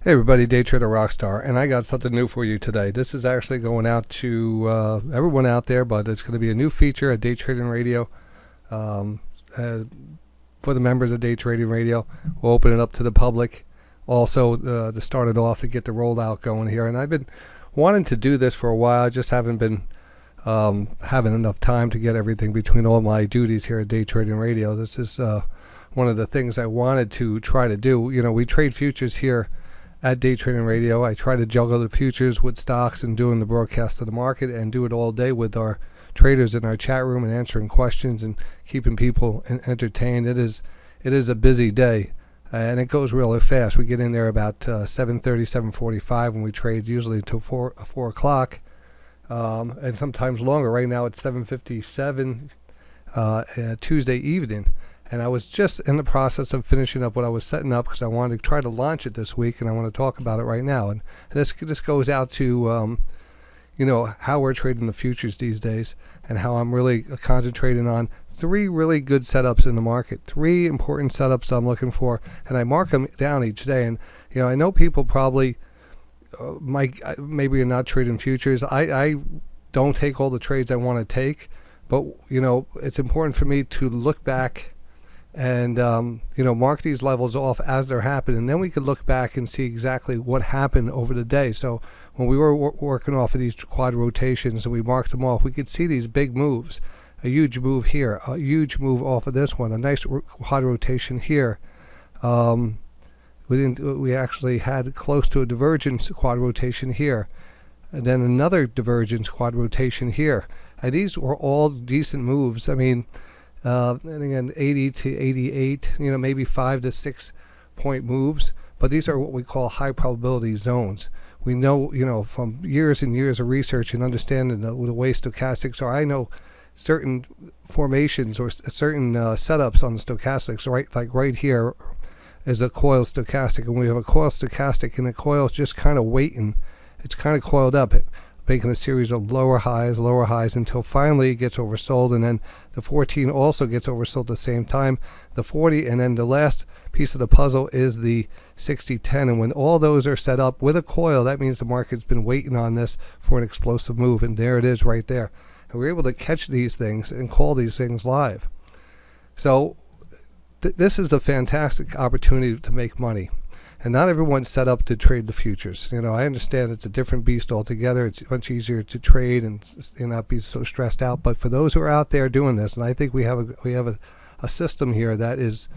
Hey everybody, DayTraderRockStar, and I got something new for you today. This is actually going out to everyone out there, but it's going to be a new feature at Day Trading Radio for the members of Day Trading Radio. We'll open it up to the public. Also, to start it off, to get the rollout going here. And I've been wanting to do this for a while. I just haven't been having enough time to get everything between all my duties here at Day Trading Radio. This is one of the things I wanted to try to do. You know, we trade futures here at Day Trading Radio. I try to juggle the futures with stocks and doing the broadcast of the market, and do it all day with our traders in our chat room and answering questions and keeping people entertained. It is a busy day, and it goes really fast. We get in there about 7:30, 7:45, and we trade usually until 4 o'clock, and sometimes longer. Right now it's 7:57 Tuesday evening. And I was just in the process of finishing up what I was setting up, because I wanted to try to launch it this week, and I want to talk about it right now. And this goes out to, how we're trading the futures these days, and how I'm really concentrating on 3 really good setups in the market, 3 important setups I'm looking for, and I mark them down each day. And I know people probably maybe are not trading futures. I don't take all the trades I want to take, but it's important for me to look back and mark these levels off as they're happening, and then we could look back and see exactly what happened over the day. So when we were working off of these quad rotations and we marked them off, we could see these big moves, a huge move here, a huge move off of this one, a nice quad rotation here. We actually had close to a divergence quad rotation here, and then another divergence quad rotation here, and these were all decent moves. I mean, and again, 80 to 88, maybe 5 to 6 point moves, but these are what we call high probability zones. We know, from years and years of research and understanding the way stochastics are. I know certain formations or certain setups on the stochastics. Right here is a coil stochastic, and we have a coil stochastic, and the coil is just kind of waiting. It's kind of coiled up, making a series of lower highs until finally it gets oversold, and then the 14 also gets oversold at the same time, the 40, and then the last piece of the puzzle is the 60-10. And when all those are set up with a coil, that means the market's been waiting on this for an explosive move, and there it is right there. And we're able to catch these things and call these things live. So this is a fantastic opportunity to make money. And not everyone's set up to trade the futures. I understand it's a different beast altogether. It's much easier to trade and not be so stressed out. But for those who are out there doing this, and I think we have a system here that is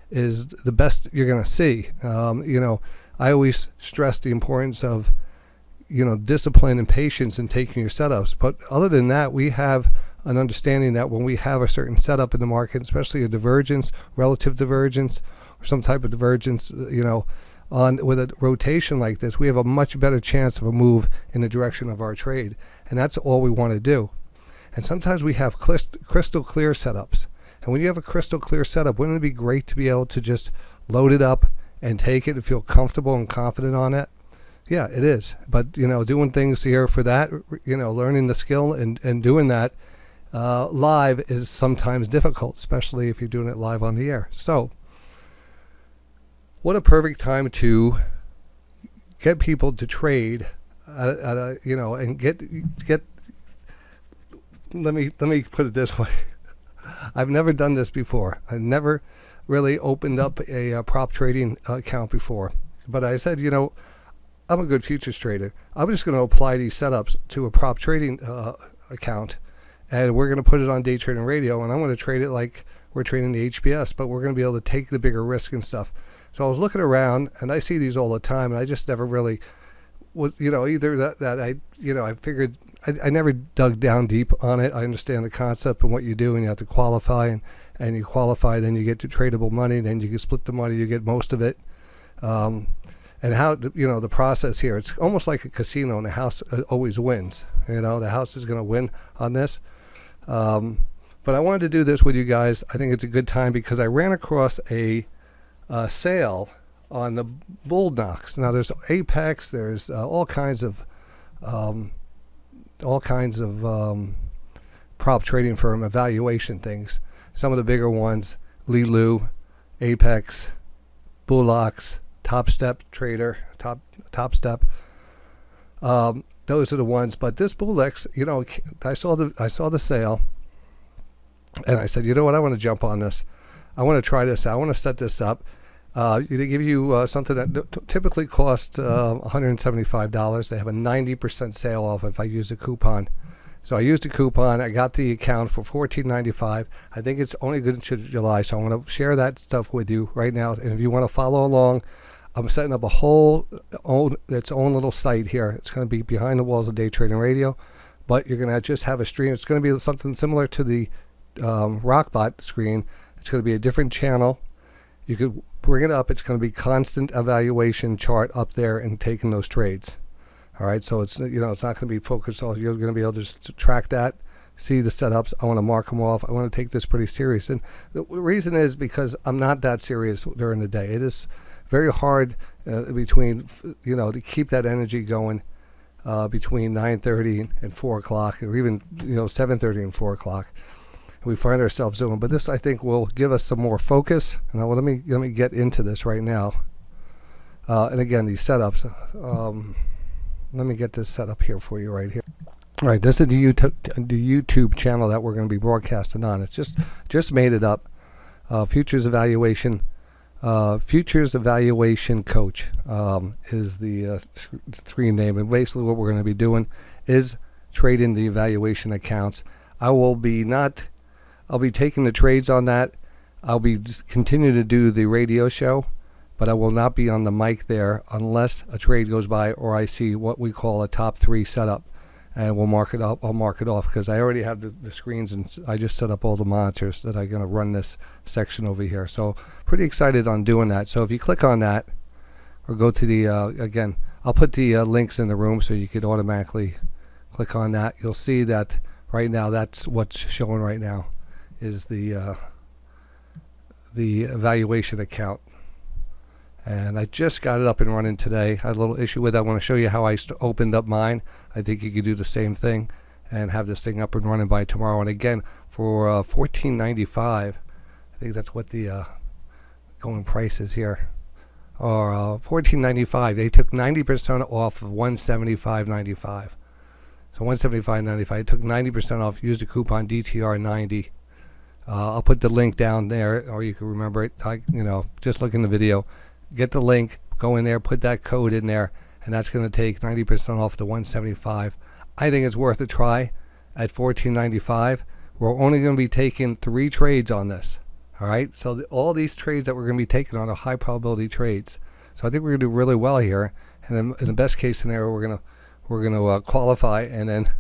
the best you're going to see. I always stress the importance of discipline and patience in taking your setups. But other than that, we have an understanding that when we have a certain setup in the market, especially a divergence, relative divergence, or some type of divergence, with a rotation like this, we have a much better chance of a move in the direction of our trade, and that's all we want to do. And sometimes we have crystal clear setups, and when you have a crystal clear setup, wouldn't it be great to be able to just load it up and take it and feel comfortable and confident on it? Yeah, it is. But doing things here for that, learning the skill and doing that live is sometimes difficult, especially if you're doing it live on the air. So what a perfect time to get people to trade and get. Let me put it this way. I've never done this before. I've never really opened up a prop trading account before. But I said, I'm a good futures trader. I'm just going to apply these setups to a prop trading account, and we're going to put it on Day Trading Radio, and I'm going to trade it like we're trading the HPS, but we're going to be able to take the bigger risk and stuff. So I was looking around, and I see these all the time, and I just never really was, either that I figured I never dug down deep on it. I understand the concept and what you do, and you have to qualify, and you qualify, then you get to tradable money, then you can split the money, you get most of it. And how, the process here, it's almost like a casino, and the house always wins. The house is going to win on this. But I wanted to do this with you guys. I think it's a good time because I ran across a sale on the bull knocks. Now there's Apex, there's all kinds of prop trading firm evaluation things. Some of the bigger ones, Lilu, Apex, Bullocks, Top Step Trader, Top Step. Those are the ones. But this Bullx, you know, I saw the sale, and I said, you know what, I want to jump on this. I want to try this out. I want to set this up. They give you something that typically costs $175. They have a 90% sale off if I use a coupon. So I used a coupon. I got the account for $14.95. I think it's only good until July, so I want to share that stuff with you right now. And if you want to follow along, I'm setting up its own little site here. It's going to be behind the walls of Day Trading Radio, but you're going to just have a stream. It's going to be something similar to the Rockbot screen. It's going to be a different channel. You could bring it up. It's going to be constant evaluation chart up there and taking those trades. All right, so it's, you know, it's not going to be focused on, you're going to be able to just track that, see the setups. I want to mark them off. I want to take this pretty serious. And the reason is because I'm not that serious during the day. It is very hard between, you know, to keep that energy going between 9:30 and 4 o'clock, or even, you know, 7:30 and 4 o'clock. We find ourselves doing, but this, I think, will give us some more focus. And let me get into this right now. And again, these setups. Let me get this set up here for you right here. All right, this is the YouTube channel that we're going to be broadcasting on. It's just made it up. Futures Evaluation Coach is the screen name, and basically what we're going to be doing is trading the evaluation accounts. I'll be taking the trades on that. I'll be continue to do the radio show, but I will not be on the mic there unless a trade goes by or I see what we call a top 3 setup, and we'll mark it up. I'll mark it off because I already have the screens, and I just set up all the monitors that I'm going to run this section over here. So pretty excited on doing that. So if you click on that or go to the, again, I'll put the links in the room so you could automatically click on that. You'll see that right now that's what's showing right now is the evaluation account. And I just got it up and running today. I had a little issue with it. I want to show you how I opened up mine. I think you could do the same thing and have this thing up and running by tomorrow. And again, for $14.95, I think that's what the going price is here. Or $14.95. They took 90% off of $175.95. So $175.95. I took 90% off. Used the coupon DTR90. I'll put the link down there, or you can remember it. You know, just look in the video. Get the link, go in there, put that code in there, and that's going to take 90% off the $175. I think it's worth a try at $14.95. We're only going to be taking 3 trades on this. All right, so all these trades that we're going to be taking on are high probability trades. So I think we're going to do really well here. And in the best case scenario, we're going to qualify, and then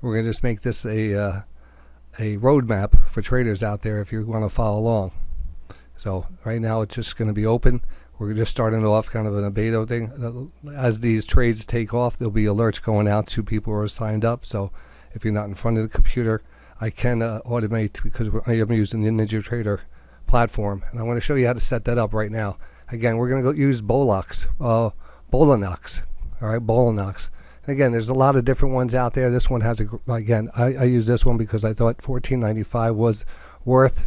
we're going to just make this a roadmap for traders out there if you want to follow along. So right now it's just going to be open. We're just starting off kind of in a beta thing. As these trades take off, there'll be alerts going out to people who are signed up. So if you're not in front of the computer, I can automate because I am using the NinjaTrader platform. And I want to show you how to set that up right now. Again, we're going to go use Bolanox. All right, Bolanox. And again, there's a lot of different ones out there. This one has I use this one because I thought $14.95 was worth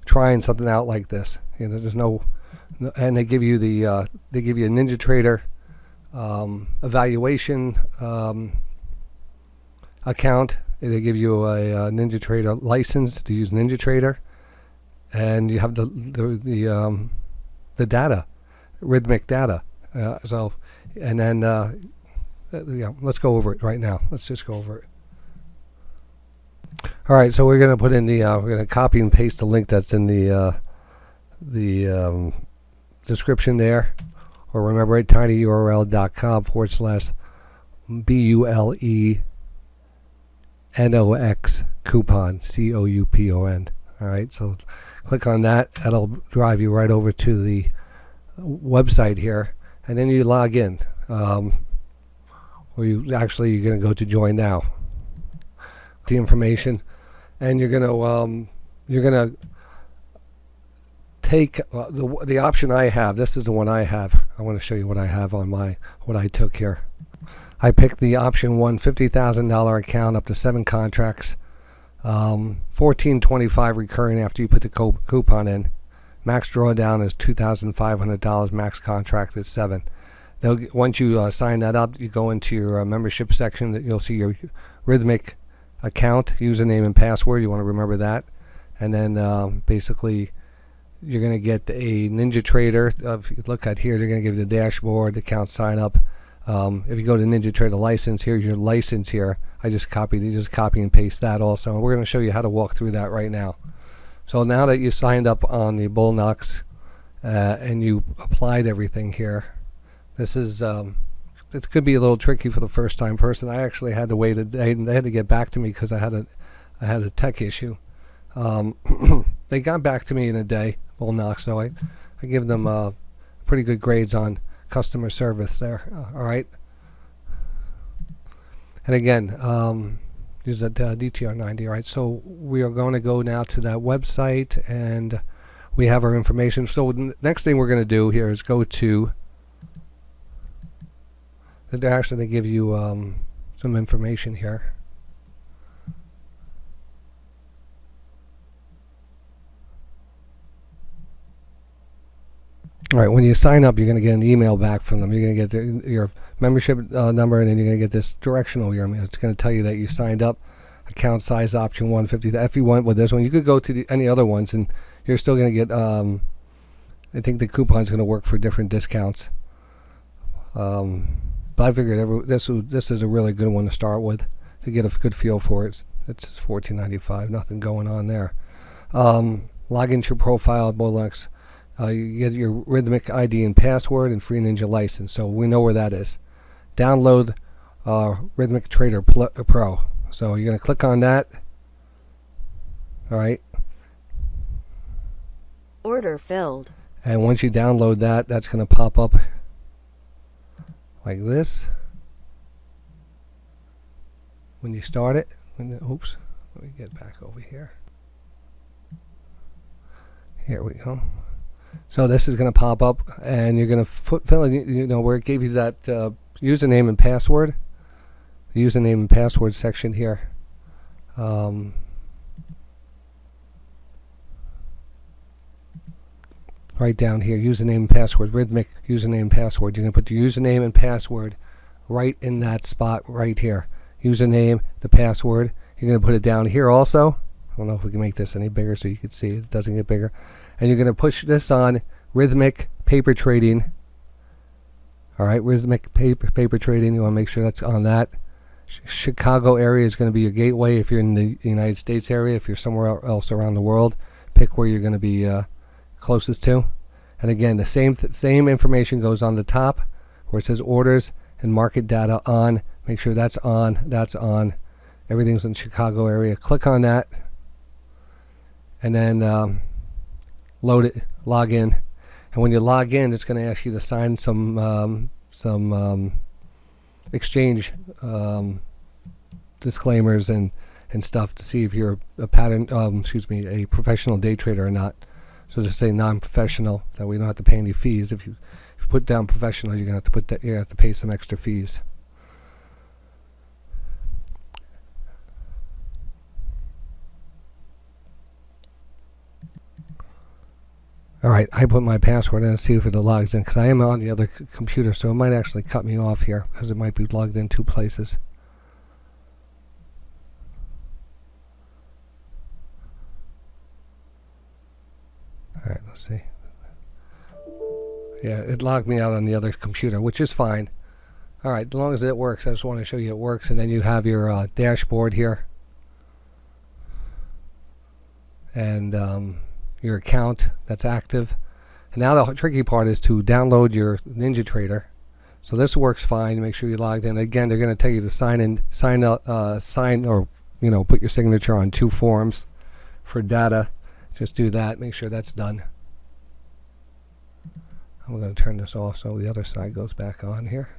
trying something out like this. You know, there's no, and they give you a NinjaTrader evaluation account. They give you a NinjaTrader license to use NinjaTrader, and you have the data, rhythmic data. And then let's go over it right now. Let's just go over it. All right, so we're going to put in we're going to copy and paste the link that's in the description there, or remember it, tinyurl.com/BULENOX coupon, COUPON. All right, so click on that. That'll drive you right over to the website here, and then you log in. Or you're going to go to join now. The information, and you're gonna take the option I have. This is the one I have. I want to show you what I have on what I took here. I picked the option 1, $50,000 account up to 7 contracts, $14.25 recurring after you put the coupon in. Max drawdown is $2,500. Max contract is 7. Once you sign that up, you go into your membership section. That you'll see your Rhythmic account, username and password. You want to remember that, and then basically you're going to get a NinjaTrader. If you look at here, they're going to give you the dashboard, the account sign up. If you go to NinjaTrader license, here's your license here. I just copy and paste that also. And we're going to show you how to walk through that right now. So now that you signed up on the Bullnox and you applied everything here, this is it could be a little tricky for the first time person. I actually had to wait a day, and they had to get back to me because I had a tech issue. They got back to me in a day, Bullnox, so I give them pretty good grades on customer service there. All right. And again, use that DTR90. All right. So we are going to go now to that website, and we have our information. So the next thing we're going to do here is go to. They're actually going to give you some information here. All right, when you sign up, you're going to get an email back from them. You're going to get your membership number, and then you're going to get this directional here. It's going to tell you that you signed up. Account size option 150. If you went with this one, you could go to any other ones, and you're still going to get. I think the coupon's going to work for different discounts. But I figured this is a really good one to start with to get a good feel for it. It's $14.95. Nothing going on there. Log into your profile at Bullnox. You get your Rhythmic ID and password and free Ninja license. So we know where that is. Download Rhythmic Trader Pro. So you're going to click on that. All right. Order filled. And once you download that, that's going to pop up like this. When you start it, oops, let me get back over here. Here we go. So this is going to pop up, and you're going to fill in, you know, where it gave you that username and password. The username and password section here. Right down here, username and password, Rhythmic username and password. You're going to put the username and password right in that spot right here. Username, the password. You're going to put it down here also. I don't know if we can make this any bigger so you can see it doesn't get bigger. And you're going to push this on Rhythmic Paper Trading. All right, Rhythmic Paper Trading. You want to make sure that's on that. Chicago area is going to be your gateway if you're in the United States area. If you're somewhere else around the world, pick where you're going to be closest to. And again, the same information goes on the top where it says orders and market data on. Make sure that's on. That's on. Everything's in the Chicago area. Click on that, and then load it. Log in. And when you log in, it's going to ask you to sign some exchange disclaimers and stuff to see if you're a a professional day trader or not. So just say non-professional, that we don't have to pay any fees. If you put down professional, you're gonna have to put that. You have to pay some extra fees. All right, I put my password in and see if it logs in, because I am on the other computer, so it might actually cut me off here because it might be logged in 2 places. All right, let's see. Yeah, it logged me out on the other computer, which is fine. All right, as long as it works, I just want to show you it works. And then you have your dashboard here. And your account that's active. And now the tricky part is to download your NinjaTrader. So this works fine. Make sure you logged in. Again, they're going to tell you to sign or put your signature on 2 forms for data. Just do that. Make sure that's done. I'm going to turn this off so the other side goes back on here.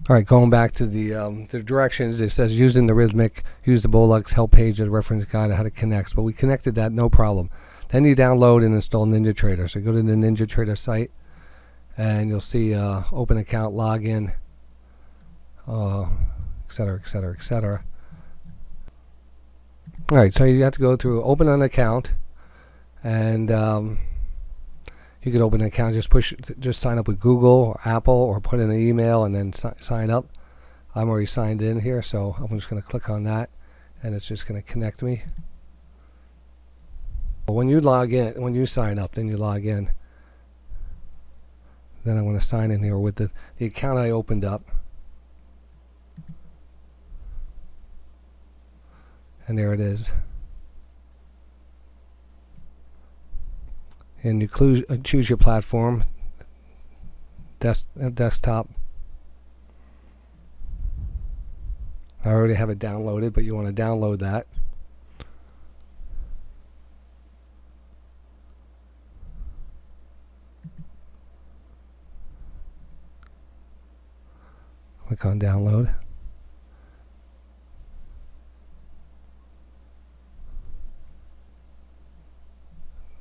All right, going back to the directions, it says using the Rhythmic, use the Bullnox help page as a reference guide on how to connect. But we connected that, no problem. Then you download and install NinjaTrader. So go to the NinjaTrader site, and you'll see open account, log in. etc., etc., etc. All right, so you have to go through open an account, and you can open an account, just sign up with Google or Apple, or put in an email and then sign up. I'm already signed in here, so I'm just going to click on that, and it's just going to connect me. When you log in, when you sign up, then you log in. Then I'm going to sign in here with the account I opened up. And there it is. And you choose your platform, desktop. I already have it downloaded, but you want to download that. Click on download.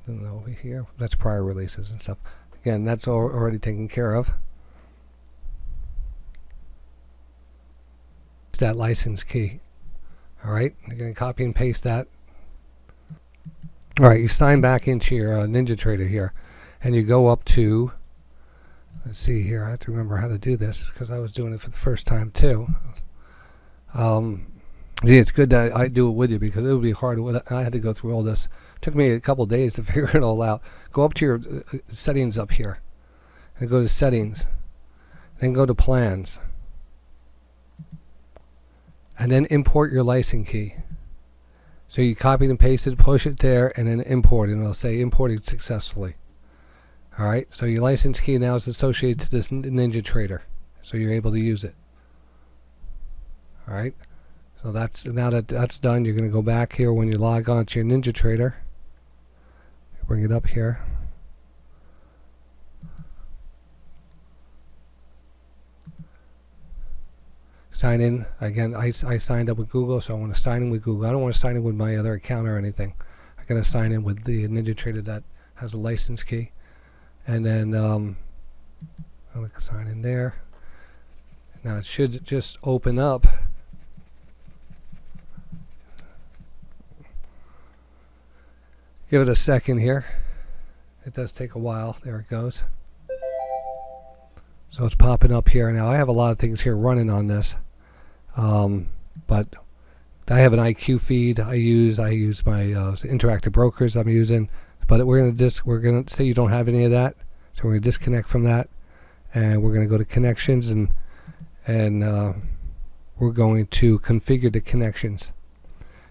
And over here, that's prior releases and stuff. Again, that's already taken care of. It's that license key. All right, you're going to copy and paste that. All right, you sign back into your NinjaTrader here, and you go up to, let's see here, I have to remember how to do this because I was doing it for the first time too. See, it's good that I do it with you because it would be hard. I had to go through all this. It took me a couple days to figure it all out. Go up to your settings up here, and go to settings, then go to plans, and then import your license key. So you copy and paste it, push it there, and then import it, and it'll say imported successfully. All right, so your license key now is associated to this NinjaTrader, so you're able to use it. All right, so now that that's done, you're going to go back here when you log on to your NinjaTrader. Bring it up here. Sign in. Again, I signed up with Google, so I want to sign in with Google. I don't want to sign in with my other account or anything. I got to sign in with the NinjaTrader that has a license key. And then I'm going to sign in there. Now it should just open up. Give it a second here. It does take a while. There it goes. So it's popping up here. Now I have a lot of things here running on this. But I have an IQ feed I use my interactive brokers I'm using. But we're gonna say you don't have any of that. So we're gonna disconnect from that, and we're gonna go to connections, and we're going to configure the connections.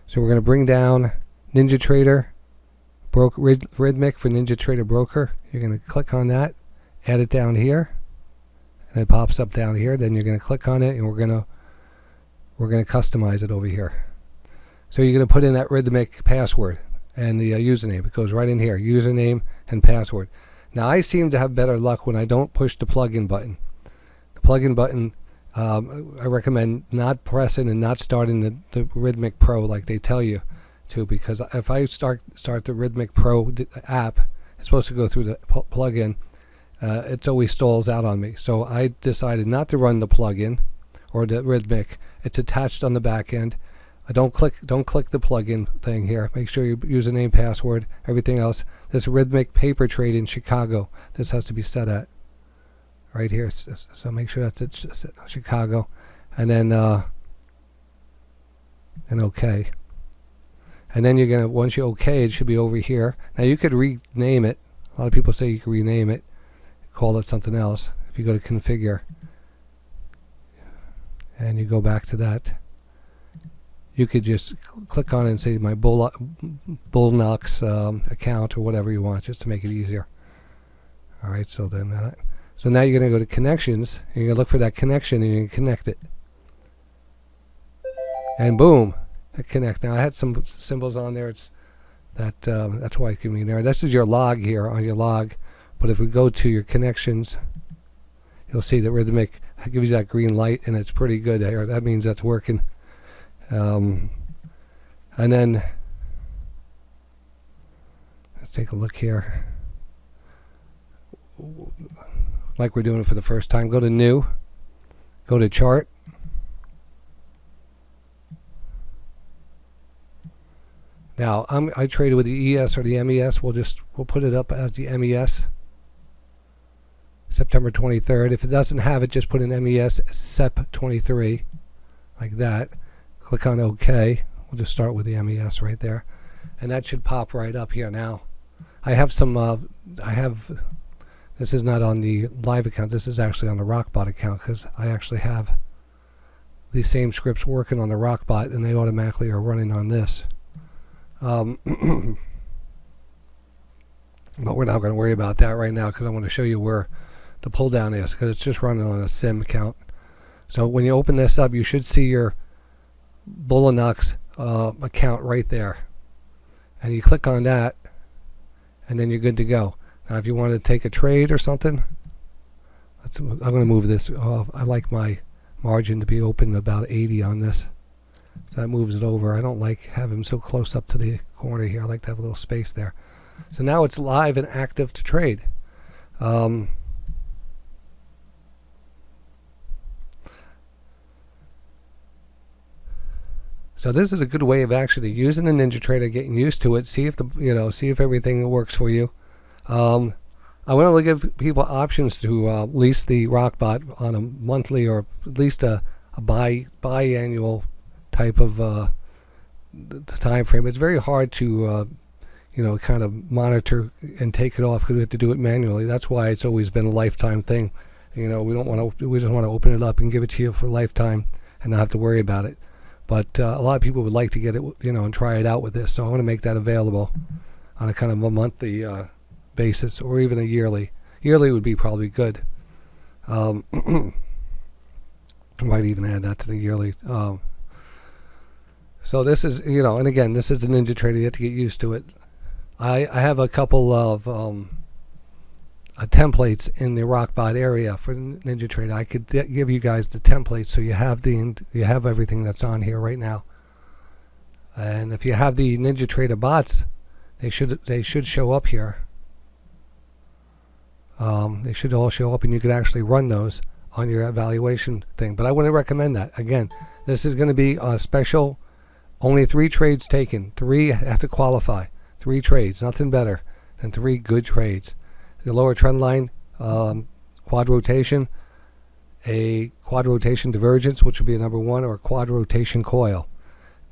So we're gonna bring down NinjaTrader Rhythmic for NinjaTrader Broker. You're going to click on that, add it down here, and it pops up down here. Then you're going to click on it, and we're going to customize it over here. So you're going to put in that Rhythmic password and the username. It goes right in here, username and password. Now I seem to have better luck when I don't push the plugin button. The plugin button, I recommend not pressing and not starting the Rhythmic Pro like they tell you to, because if I start the Rhythmic Pro app, it's supposed to go through the plugin. It always stalls out on me. So I decided not to run the plugin or the Rhythmic. It's attached on the back end. Don't click the plugin thing here. Make sure your username, password, everything else. This Rhythmic paper trade in Chicago. This has to be set at right here. So make sure that's at Chicago, and then OK. And then you're gonna, once you OK, it should be over here. Now you could rename it. A lot of people say you can rename it, call it something else. If you go to configure and you go back to that, you could just click on it and say my Bullnox account or whatever you want, just to make it easier. All right, so then so now you're gonna go to connections, and you're gonna look for that connection, and you can connect it, and boom. Connect. Now I had some symbols on there. It's that's why it came in there. This is your log here on your log. But if we go to your connections, you'll see that Rhythmic gives you that green light, and it's pretty good there. That means that's working. And then let's take a look here. Like we're doing it for the first time. Go to New. Go to Chart. Now I traded with the ES or the MES. We'll put it up as the MES. September 23rd. If it doesn't have it, just put in MES SEP 23 like that. Click on OK. We'll just start with the MES right there, and that should pop right up here. Now I have some this is not on the live account, this is actually on the Rockbot account, because I actually have the same scripts working on the Rockbot and they automatically are running on this. But we're not going to worry about that right now, because I want to show you where the pull down is, because it's just running on a sim account. So when you open this up, you should see your Bullinux account right there, and you click on that and then you're good to go. Now if you want to take a trade or something, I'm going to move this off. I like my margin to be open about 80 on this, so that moves it over. I don't like having them so close up to the corner here. I like to have a little space there. So now it's live and active to trade. So this is a good way of actually using the NinjaTrader, getting used to it, see if see if everything works for you. I want to give people options to lease the Rockbot on a monthly or at least a biannual type of time frame. It's very hard to kind of monitor and take it off, because we have to do it manually. That's why it's always been a lifetime thing. We don't want to. We just want to open it up and give it to you for a lifetime and not have to worry about it. But a lot of people would like to get it, and try it out with this. So I want to make that available on a kind of a monthly basis, or even a yearly. Yearly would be probably good. I might even add that to the yearly. So this is, and again, this is the NinjaTrader. You have to get used to it. I have a couple of templates in the Rockbot area for NinjaTrader. I could give you guys the templates, so you have everything that's on here right now. And if you have the NinjaTrader bots, they should show up here. They should all show up, and you could actually run those on your evaluation thing. But I wouldn't recommend that. Again, this is going to be a special. Only 3 trades taken. 3 have to qualify. 3 trades, nothing better than 3 good trades. The lower trend line, quad rotation, a quad rotation divergence, which would be a number 1, or a quad rotation coil.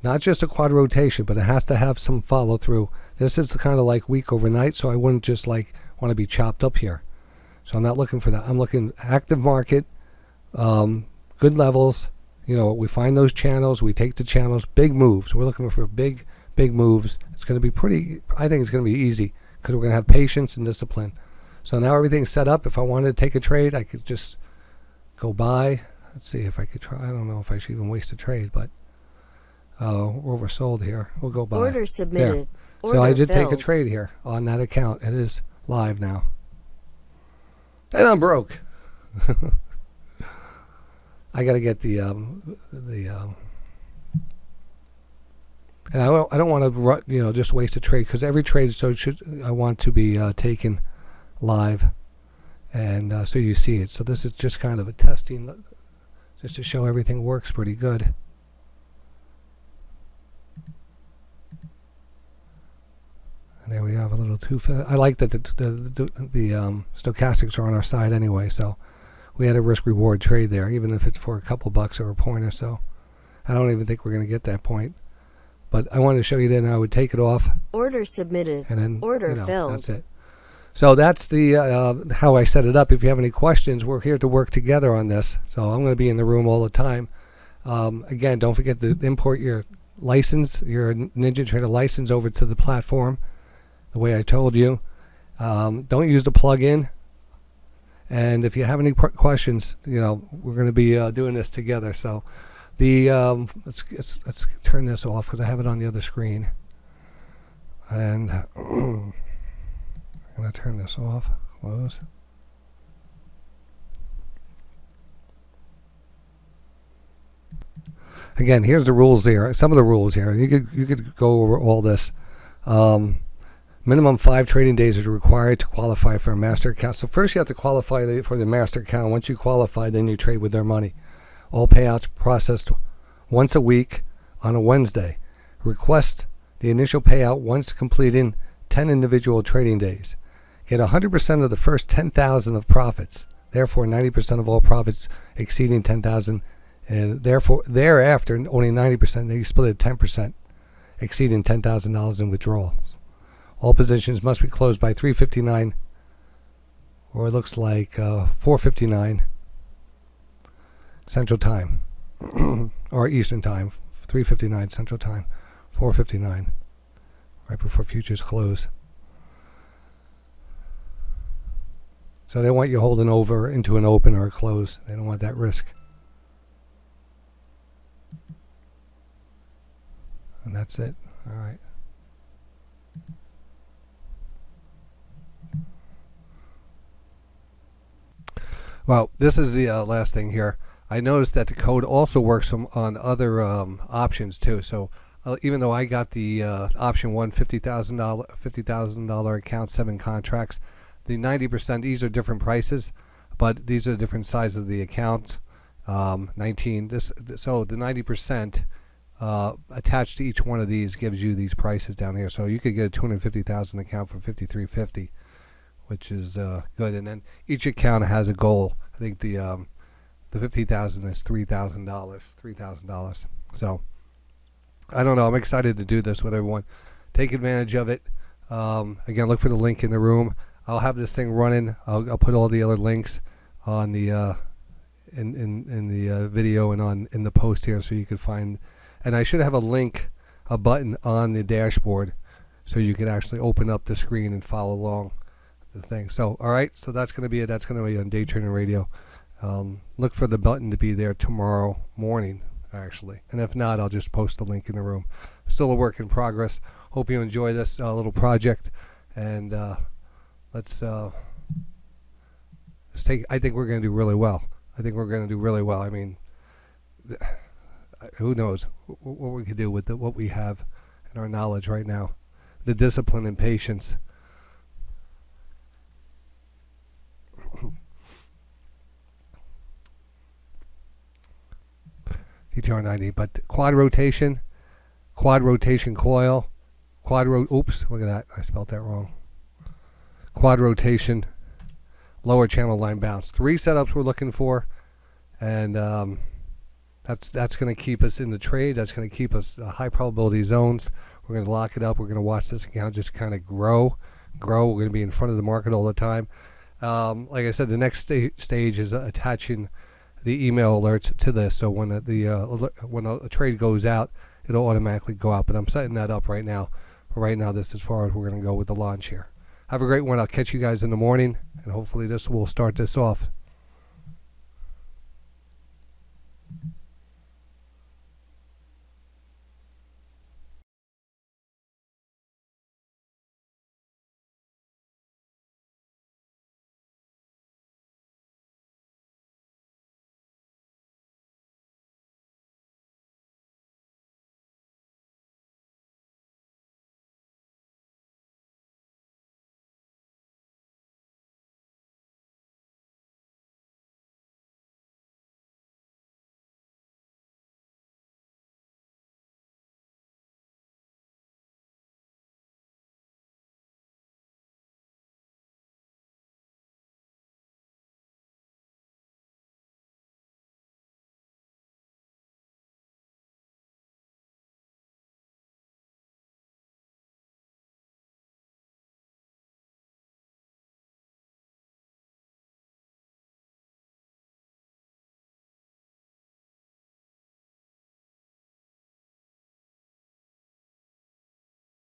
Not just a quad rotation, but it has to have some follow through. This is kind of like weak overnight, so I wouldn't just want to be chopped up here. So I'm not looking for that. I'm looking active market, good levels. We find those channels, we take the channels, big moves. We're looking for big moves. It's going to be I think it's going to be easy, because we're going to have patience and discipline. So now everything's set up. If I wanted to take a trade, I could just go buy. Let's see if I could try. I don't know if I should even waste a trade, but we're oversold here. We'll go buy. Order submitted. There. Order so I did filled. take a trade here on that account. It is live now. And I'm broke. I got to get the and I don't want to just waste a trade, because every trade I want to be taken live, and so you see it. So this is just kind of a testing, just to show everything works pretty good. And there we have a little too fast. I like that the stochastics are on our side anyway, so we had a risk-reward trade there, even if it's for a couple bucks or a point or so. I don't even think we're going to get that point. But I wanted to show you that I would take it off. Order submitted. And then, order filled. That's it. So that's the how I set it up. If you have any questions, we're here to work together on this. So I'm going to be in the room all the time. Again, don't forget to import your license, your NinjaTrader license, over to the platform, the way I told you. Don't use the plug-in. And if you have any questions, we're going to be doing this together. So the let's turn this off, because I have it on the other screen. And I'm going to turn this off. Close. Again, here's the rules here. Some of the rules here. You could go over all this. Minimum 5 trading days is required to qualify for a master account. So first you have to qualify for the master account. Once you qualify, then you trade with their money. All payouts processed once a week on a Wednesday. Request the initial payout once completing 10 individual trading days. Get 100% of the first 10,000 of profits. Therefore, 90% of all profits exceeding 10,000, and therefore thereafter only 90%. They split it 10%, exceeding $10,000 in withdrawals. All positions must be closed by 3:59, or it looks like 4:59 Central Time, or Eastern Time. 3:59 Central Time, 4:59, right before futures close. So they want you holding over into an open or a close. They don't want that risk. And that's it. All right. Well, this is the last thing here. I noticed that the code also works on other options too. So even though I got the option one $50,000 account, 7 contracts, the 90%, these are different prices, but these are different sizes of the account. 19. So the 90% attached to each one of these gives you these prices down here. So you could get a 250,000 account for $53.50, which is good. And then each account has a goal. I think the 50,000 is $3,000. So I don't know. I'm excited to do this with everyone. Take advantage of it. Again, look for the link in the room. I'll have this thing running. I'll put all the other links on the in the video and in the post here, so you can find. And I should have a button on the dashboard, so you can actually open up the screen and follow along the thing. So all right, so that's going to be it. That's going to be on Day Trading Radio. Look for the button to be there tomorrow morning, actually. And if not, I'll just post the link in the room. Still a work in progress. Hope you enjoy this little project, and let's take. I think we're going to do really well. I mean, who knows what we could do with what we have and our knowledge right now, the discipline and patience. DTR90, but quad rotation coil, oops, look at that, I spelled that wrong. Quad rotation, lower channel line bounce. 3 setups we're looking for, and that's going to keep us in the trade. That's going to keep us high probability zones. We're going to lock it up. We're going to watch this account just kind of grow. We're going to be in front of the market all the time. Like I said, the next stage is attaching the email alerts to this, so when when a trade goes out, it'll automatically go out. But I'm setting that up right now. Right now, this is as far as we're going to go with the launch here. Have a great one. I'll catch you guys in the morning, and hopefully this will start this off.